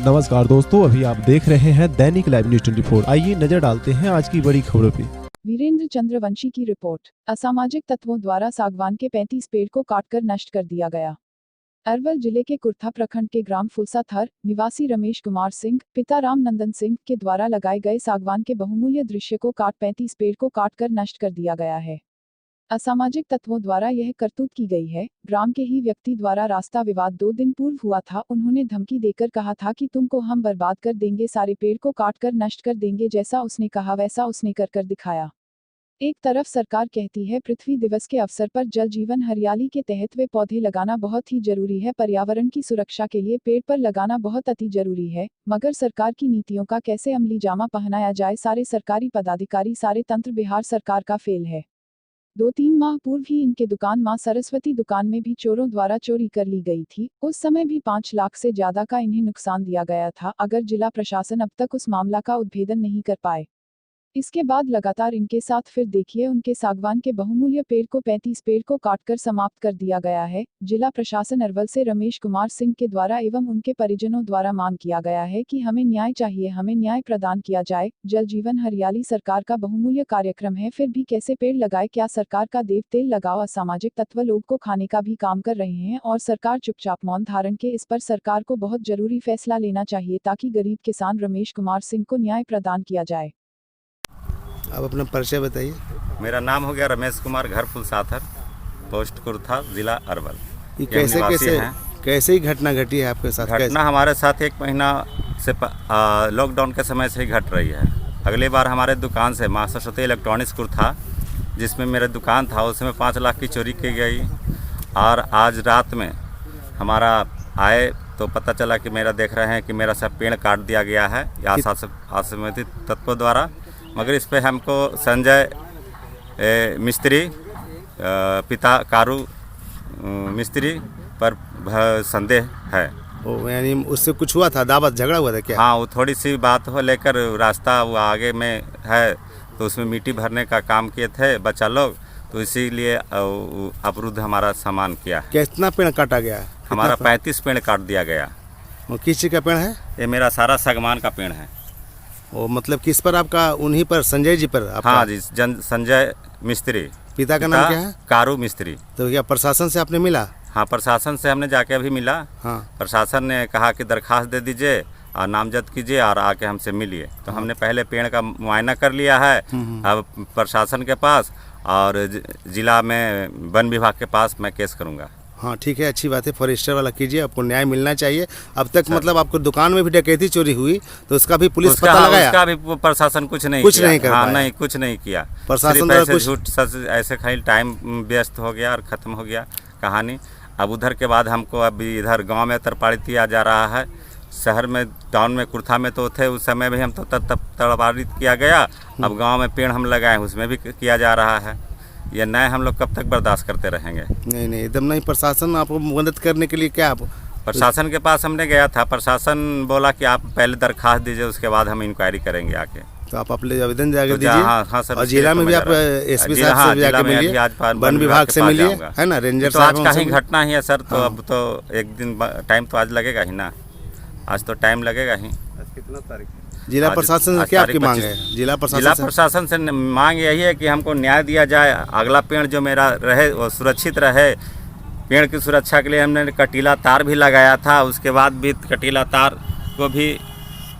नमस्कार दोस्तों, अभी आप देख रहे हैं दैनिक लाइव न्यूज 24। आइए नजर डालते हैं आज की बड़ी खबरों पे। वीरेंद्र चंद्रवंशी की रिपोर्ट। असामाजिक तत्वों द्वारा सागवान के 35 पेड़ को काटकर नष्ट कर दिया गया। अरवल जिले के कुर्था प्रखंड के ग्राम फुलसाथर निवासी रमेश कुमार सिंह पिता राम नंदन सिंह के द्वारा लगाए गए सागवान के बहुमूल्य दृश्य को 35 पेड़ को काटकर नष्ट कर दिया गया है। असामाजिक तत्वों द्वारा यह करतूत की गई है। ग्राम के ही व्यक्ति द्वारा रास्ता विवाद 2 दिन पूर्व हुआ था। उन्होंने धमकी देकर कहा था कि तुमको हम बर्बाद कर देंगे, सारे पेड़ को काटकर नष्ट कर देंगे। जैसा उसने कहा वैसा उसने कर दिखाया। एक तरफ सरकार कहती है पृथ्वी दिवस के अवसर पर जल जीवन हरियाली के तहत वे पौधे लगाना बहुत ही जरूरी है, पर्यावरण की सुरक्षा के लिए पेड़ पर लगाना बहुत अति जरूरी है, मगर सरकार की नीतियों का कैसे अमली जामा पहनाया जाए। सारे सरकारी पदाधिकारी, सारे तंत्र बिहार सरकार का फेल है। 2-3 माह पूर्व ही इनके दुकान मां सरस्वती दुकान में भी चोरों द्वारा चोरी कर ली गई थी। उस समय भी 5 लाख से ज्यादा का इन्हें नुकसान दिया गया था। अगर जिला प्रशासन अब तक उस मामला का उद्भेदन नहीं कर पाए, इसके बाद लगातार इनके साथ फिर देखिए उनके सागवान के बहुमूल्य पेड़ को 35 पेड़ को काटकर समाप्त कर दिया गया है। जिला प्रशासन अरवल से रमेश कुमार सिंह के द्वारा एवं उनके परिजनों द्वारा मांग किया गया है कि हमें न्याय चाहिए, हमें न्याय प्रदान किया जाए। जल जीवन हरियाली सरकार का बहुमूल्य कार्यक्रम है, फिर भी कैसे पेड़ लगाए? क्या सरकार का देव तेल लगाओ? असामाजिक तत्व लोग को खाने का भी काम कर रहे हैं और सरकार चुपचाप मौन धारण के। इस पर सरकार को बहुत जरूरी फैसला लेना चाहिए ताकि गरीब किसान रमेश कुमार सिंह को न्याय प्रदान किया जाए। आप अपना परिचय बताइए। मेरा नाम हो गया रमेश कुमार, घर फुलसाथर, पोस्ट कुर्था, जिला अरवल। ये कैसे ही घटना घटी है आपके साथ? घटना हमारे साथ 1 महीना से लॉकडाउन के समय से ही घट रही है। अगली बार हमारे दुकान से मां सरस्वती इलेक्ट्रॉनिक्स कुर्था, जिसमें मेरा दुकान था, उसमें 5 लाख की चोरी की गई। और आज रात में हमारा आए तो पता चला कि मेरा देख रहे हैं कि मेरा सब पेड़ काट दिया गया है असामाजिक तत्वों द्वारा। मगर इस पे हमको संजय मिस्त्री, पिता कारू मिस्त्री पर संदेह है। यानी उससे कुछ हुआ था, दावत झगड़ा हुआ था क्या? हाँ, वो थोड़ी सी बात हो लेकर रास्ता वो आगे में है तो उसमें मिट्टी भरने का काम किए थे बच्चा लोग, तो इसीलिए अवरुद्ध हमारा सामान किया है। कितना पेड़ काटा गया? हमारा 35 पेड़ काट दिया गया। वो किस चीज़ का पेड़ है? ये मेरा सारा सागवान का पेड़ है। वो मतलब किस पर? आपका उन्हीं पर, संजय जी पर? हाँ जी, संजय मिस्त्री। पिता का नाम क्या है? कारू मिस्त्री। तो क्या प्रशासन से आपने मिला? हाँ, प्रशासन से हमने जाके अभी मिला। हाँ, प्रशासन ने कहा कि दरखास्त दे दीजिए और नामजद कीजिए और आके हमसे मिलिए। तो हमने पहले पेड़ का मुआयना कर लिया है अब प्रशासन के पास, और जिला में वन विभाग के पास मैं केस करूँगा। हाँ ठीक है, अच्छी बात है। फॉरेस्टर वाला कीजिए, आपको न्याय मिलना चाहिए। अब तक मतलब आपको दुकान में भी डकैती चोरी हुई तो उसका भी पुलिस पता लगाया? उसका भी प्रशासन कुछ नहीं किया। हाँ, नहीं, कुछ नहीं किया। प्रशासन ऐसे झूठ सच ऐसे खाली टाइम व्यस्त हो गया और ख़त्म हो गया कहानी। अब उधर के बाद हमको अभी इधर गांव में तरपाड़ित किया जा रहा है। शहर में, टाउन में, कुर्था में तो थे उस समय भी हम तो तरपाड़ित किया गया। अब गाँव में पेड़ हम लगाए उसमें भी किया जा रहा है। ये नए हम लोग कब तक बर्दाश्त करते रहेंगे? नहीं, एकदम नहीं। प्रशासन आपको मदद करने के लिए क्या आप प्रशासन के पास हमने गया था, प्रशासन बोला कि आप पहले दरखास्त दीजिए, उसके बाद हम इंक्वायरी करेंगे आके। तो आप अपने आवेदन जाकर दीजिए। हाँ सर। और जिला में भी आप एसपी साहब से जाके मिलिए, वन विभाग से मिलिए, है ना, रेंजर साहब। आज का ही घटना ही है सर, तो अब तो एक दिन टाइम तो आज लगेगा ही ना, आज तो टाइम लगेगा ही। आज कितना तारीख है? जिला प्रशासन से क्या आपकी मांग है? जिला प्रशासन से मांग यही है कि हमको न्याय दिया जाए। अगला पेड़ जो मेरा रहे वो सुरक्षित रहे। पेड़ की सुरक्षा के लिए हमने कटीला तार भी लगाया था, उसके बाद भी कटीला तार को भी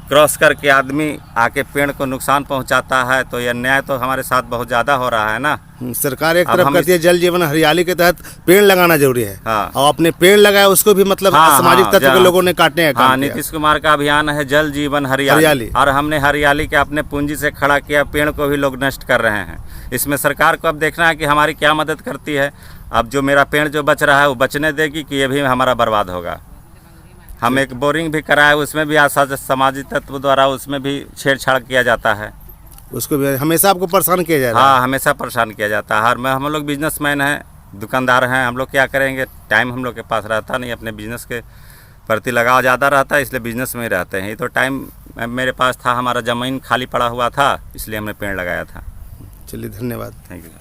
क्रॉस करके आदमी आके पेड़ को नुकसान पहुंचाता है। तो यह न्याय तो हमारे साथ बहुत ज़्यादा हो रहा है ना। सरकार एक तरफ कहती है जल जीवन हरियाली के तहत पेड़ लगाना जरूरी है। हाँ। और अपने पेड़ लगाए उसको भी मतलब सामाजिक तत्व के लोगों ने काटने हैं। हाँ, नीतीश कुमार का अभियान है जल जीवन हरियाली, और हमने हरियाली के अपने पूंजी से खड़ा किया, पेड़ को भी लोग नष्ट कर रहे हैं। इसमें सरकार को अब देखना है कि हमारी क्या मदद करती है। अब जो मेरा पेड़ जो बच रहा है वो बचने देगी कि ये भी हमारा बर्बाद होगा। हम एक बोरिंग भी कराए, उसमें भी सामाजिक तत्व द्वारा उसमें भी छेड़छाड़ किया जाता है। उसको भी हमेशा आपको परेशान किया जा रहा है? हाँ, हमेशा परेशान किया जाता है। हम लोग बिजनेसमैन हैं, दुकानदार हैं, हम लोग क्या करेंगे? टाइम हम लोग के पास रहता नहीं, अपने बिजनेस के प्रति लगाव ज़्यादा रहता है, इसलिए बिजनेस में ही रहते हैं। ये तो टाइम मेरे पास था, हमारा ज़मीन खाली पड़ा हुआ था, इसलिए हमने पेड़ लगाया था। चलिए, धन्यवाद। Thank you.